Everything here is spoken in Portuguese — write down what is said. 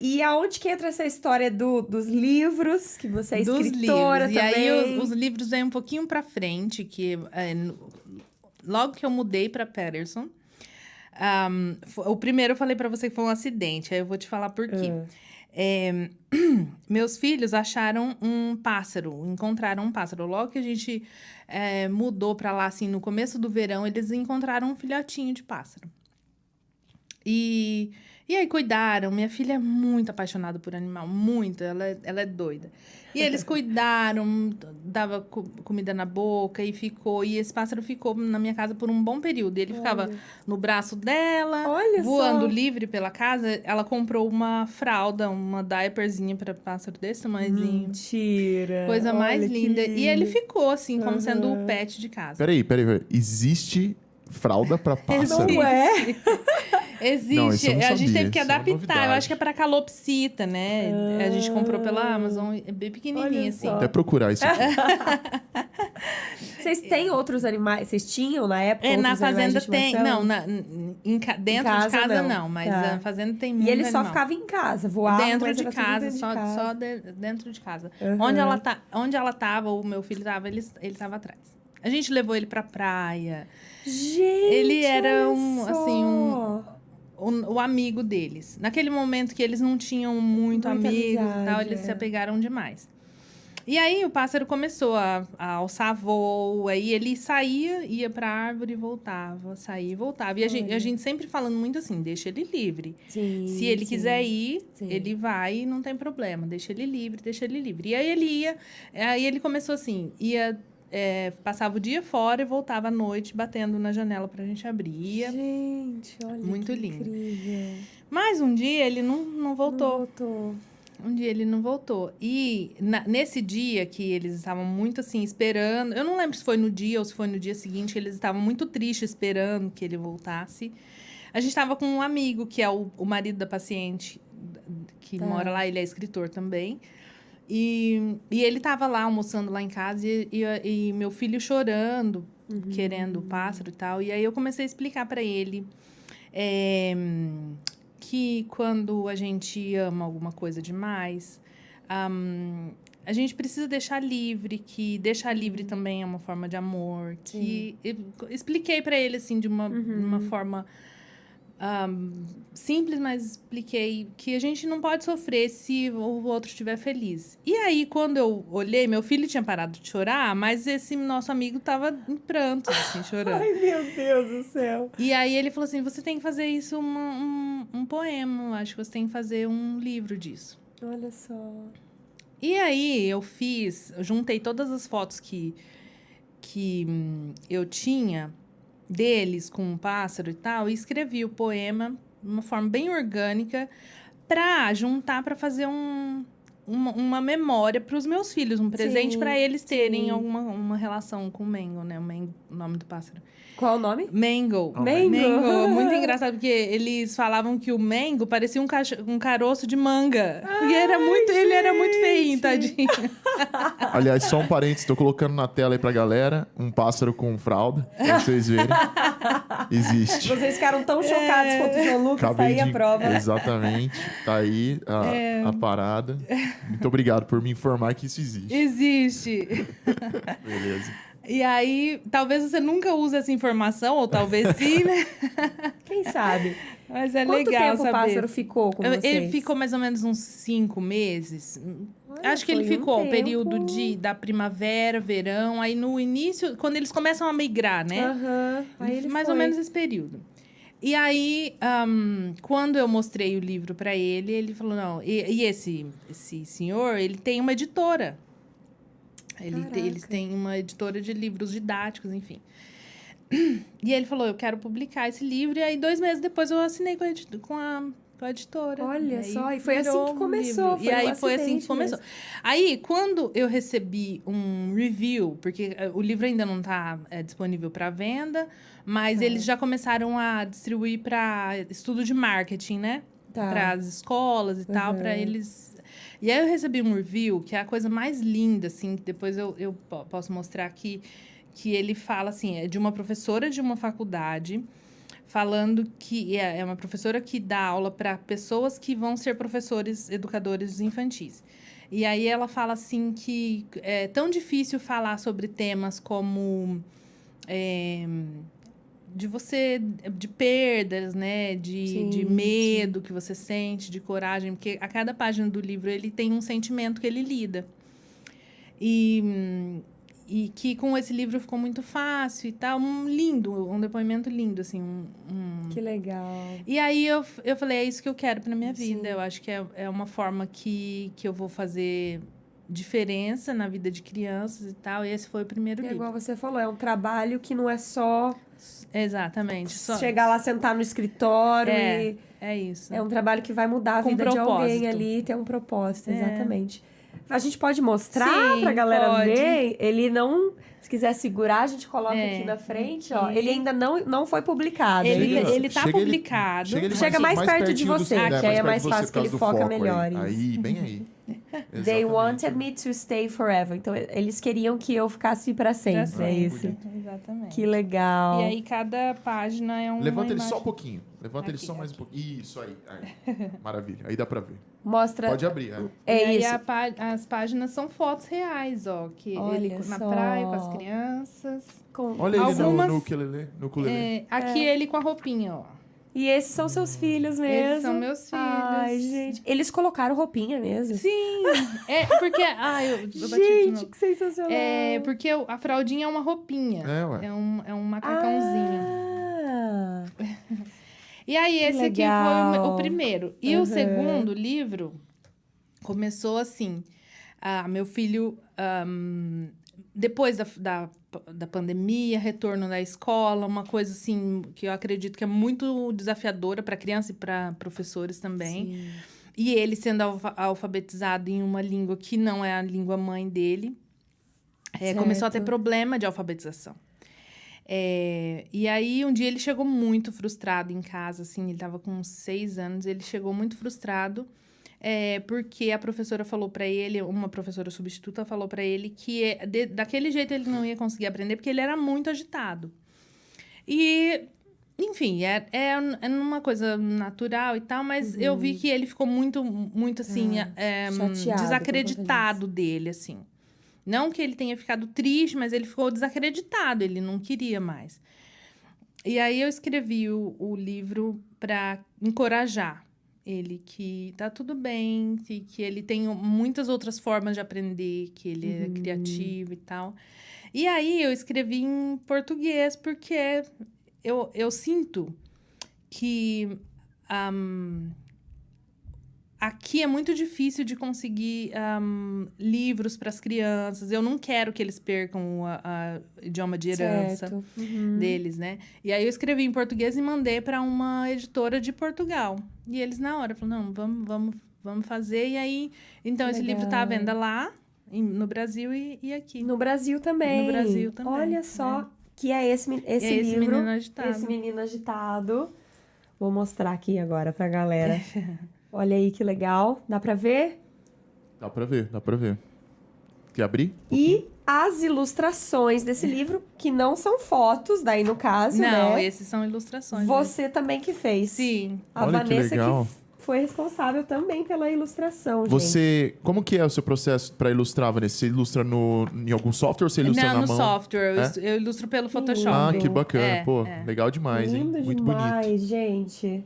E aonde que entra essa história dos livros, que você é Dos escritora livros. também? E aí, os livros vêm um pouquinho pra frente, que logo que eu mudei pra Paterson, o primeiro eu falei pra você que foi um acidente, aí eu vou te falar por quê. Meus filhos acharam um pássaro, encontraram um pássaro. Logo que a gente mudou pra lá, assim, no começo do verão, eles encontraram um filhotinho de pássaro. E aí cuidaram. Minha filha é muito apaixonada por animal, muito. Ela é doida. E eles cuidaram, dava comida na boca e ficou. E esse pássaro ficou na minha casa por um bom período. Ele ficava no braço dela, Olha voando só. livre pela casa. Ela comprou uma fralda, uma diaperzinha para pássaro desse tamanhozinho. Mentira. Coisa mais Olha, que linda. E ele lindo. ficou assim, como sendo o pet de casa. Peraí. Existe fralda pra pássaro? Não é? Existe. Não, isso eu não A gente sabia, teve que isso é uma adaptar. Eu novidade. acho que é pra calopsita, né? A gente comprou pela Amazon. É bem pequenininha, Olha assim. só. Vou até procurar isso aqui. Vocês têm outros animais? Vocês tinham na época Na outros animais fazenda de tem. estimação? Não, dentro de casa não. Mas Tá. a fazenda tem muito E ele só animal. ficava em casa, voava, Dentro mas de era tudo casa, dentro de casa. só dentro de casa. Aham. Onde ela tava, o meu filho tava, ele tava atrás. A gente levou ele pra praia. Gente, Ele era olha só. o amigo deles. Naquele momento que eles não tinham muito Muita amigos e tal, amizade, eles se é. apegaram demais. E aí o pássaro começou a alçar voo, aí ele saía, ia pra árvore e voltava, saía e voltava. E a gente sempre falando muito assim, deixa ele livre. Sim, Se ele sim. quiser ir, Sim. ele vai e não tem problema, deixa ele livre, deixa ele livre. E aí ele ia, aí ele começou assim, passava o dia fora e voltava à noite batendo na janela pra gente abrir. Gente, olha Muito que lindo. incrível. Mas um dia ele não voltou. Não voltou. Um dia ele não voltou. E nesse dia que eles estavam muito assim, esperando. Eu não lembro se foi no dia ou se foi no dia seguinte, eles estavam muito tristes esperando que ele voltasse. A gente estava com um amigo, que é o marido da paciente, que mora lá, ele é escritor também. E ele estava lá almoçando lá em casa e meu filho chorando, querendo o pássaro e tal. E aí eu comecei a explicar para ele que quando a gente ama alguma coisa demais, a gente precisa deixar livre, que deixar livre também é uma forma de amor. Que eu expliquei para ele assim de uma forma simples, mas expliquei que a gente não pode sofrer se o outro estiver feliz. E aí, quando eu olhei, meu filho tinha parado de chorar, mas esse nosso amigo tava em prantos, assim, chorando. Ai, meu Deus do céu. E aí ele falou assim, você tem que fazer isso um poema, acho que você tem que fazer um livro disso. Olha só. E aí eu juntei todas as fotos que eu tinha deles com um pássaro e tal, e escrevi o poema de uma forma bem orgânica para juntar, para fazer uma memória para os meus filhos, um presente para eles terem uma relação com o Mango, né? O nome do pássaro. Qual o nome? Mango. Mango. Mango. Muito engraçado, porque eles falavam que o Mango parecia um caroço de manga. E ele era muito feinho, tadinho. Aliás, só um parênteses, tô colocando na tela aí pra galera um pássaro com fralda, pra vocês verem. Existe. Vocês ficaram tão chocados quanto o João Lucas, tá Acabei aí a de... prova. Exatamente. Tá aí a parada. Muito obrigado por me informar que isso existe. Existe. Beleza. E aí, talvez você nunca use essa informação, ou talvez sim, né? Quem sabe? Mas é Quanto legal tempo saber. o pássaro ficou com vocês? Ele ficou mais ou menos uns 5 meses. Olha, Acho que ele foi um ficou o tempo. período da primavera, verão. Aí no início, quando eles começam a migrar, né? Aham. Aí ele mais foi. ou menos esse período. E aí, quando eu mostrei o livro para ele, ele falou, não... E esse senhor, ele tem uma editora. Eles têm uma editora de livros didáticos, enfim. E ele falou, eu quero publicar esse livro. E aí, 2 meses depois, eu assinei com a editora. Olha aí só, e foi assim virou que um começou. livro. E aí, foi assim que acidente começou. mesmo. Aí, quando eu recebi um review, porque o livro ainda não está disponível para venda, mas eles já começaram a distribuir para estudo de marketing, né? Tá. Para as escolas e tal, para eles... E aí eu recebi um review, que é a coisa mais linda, assim, que depois eu posso mostrar aqui, que ele fala assim, é de uma professora de uma faculdade, falando que é uma professora que dá aula para pessoas que vão ser professores, educadores infantis. E aí ela fala assim que é tão difícil falar sobre temas como de perdas, né? De medo que você sente, de coragem, porque a cada página do livro ele tem um sentimento que ele lida. E que com esse livro ficou muito fácil e tal. Um depoimento lindo, assim. Que legal. E aí eu falei, é isso que eu quero pra minha vida. Sim. Eu acho que é uma forma que eu vou fazer diferença na vida de crianças e tal. E esse foi o primeiro É livro. igual você falou, é um trabalho que não é só Exatamente. chegar lá, sentar no escritório e... É isso. É um trabalho que vai mudar a Com vida de alguém propósito. ali, ter um propósito, exatamente. A gente pode mostrar Sim, pra galera pode. ver? Ele não... Se quiser segurar, a gente coloca aqui na frente, ó. Ele ainda não foi publicado. Ele tá publicado. Chega mais perto de pertinho você, do- que aí é mais perto de você fácil, por que ele causa do foca foco melhor, Aí, isso. aí bem aí. They Exatamente. wanted me to stay forever. Então, eles queriam que eu ficasse pra sempre, Pra é sempre. isso. Exatamente. Que legal. E aí, cada página é uma Levanta ele imagem. só um pouquinho. Levanta ele Aqui, só mais um pouquinho. Isso aí. Maravilha. Aí dá pra ver. Mostra... Pode abrir. É E aí, isso. as páginas são fotos reais, ó. Que Olha ele na só. praia com as crianças. Olha ele Algumas- no ukulele. No ukulele. Aqui ele com a roupinha, ó. E esses são seus filhos mesmo? Esses são meus filhos. Ai, gente. Eles colocaram roupinha mesmo? Sim! É porque... eu bati de Gente, novo. que sensacional. É porque a fraldinha é uma roupinha. É, ué. É um macacãozinho. Ah, E aí, esse aqui foi legal. o primeiro. E o segundo livro começou assim. Meu filho, depois da pandemia, retorno da escola, uma coisa assim que eu acredito que é muito desafiadora para criança e para professores também. sim. E ele sendo alfabetizado em uma língua que não é a língua mãe dele, começou a ter Certo. problema de alfabetização. E aí, um dia ele chegou muito frustrado em casa, assim, ele estava com uns 6 anos, ele chegou muito frustrado, porque a professora falou para ele, uma professora substituta falou para ele que daquele jeito ele não ia conseguir aprender, porque ele era muito agitado. E, enfim, é uma coisa natural e tal, mas eu vi que ele ficou muito, muito assim, chateado desacreditado dele, assim. Não que ele tenha ficado triste, mas ele ficou desacreditado, ele não queria mais. E aí eu escrevi o livro para encorajar ele, que tá tudo bem, que ele tem muitas outras formas de aprender, que ele é criativo e tal. E aí eu escrevi em português, porque eu sinto que aqui é muito difícil de conseguir livros para as crianças. Eu não quero que eles percam a idioma de herança Certo. deles, né? E aí eu escrevi em português e mandei para uma editora de Portugal. E eles na hora falaram, não, vamos fazer. E aí, então esse livro tá à venda lá, no Brasil e aqui. No Brasil também. No Brasil também, Olha só, que é esse Esse livro. Menino Agitado. Esse menino agitado. Vou mostrar aqui agora pra galera. Olha aí que legal. Dá pra ver? Dá pra ver, dá pra ver. Quer abrir? E as ilustrações desse livro, que não são fotos, daí no caso, Não, né? esses são ilustrações. Você também que fez. Sim. A Olha que Vanessa legal. foi responsável também pela ilustração, gente. Você... Como que é o seu processo pra ilustrar, Vanessa? Você ilustra em algum software ou você ilustra Não, na no mão? software. Eu ilustro pelo Photoshop. Ah, que lindo. bacana. Pô, legal demais, hein? Lindo Muito demais, bonito. gente.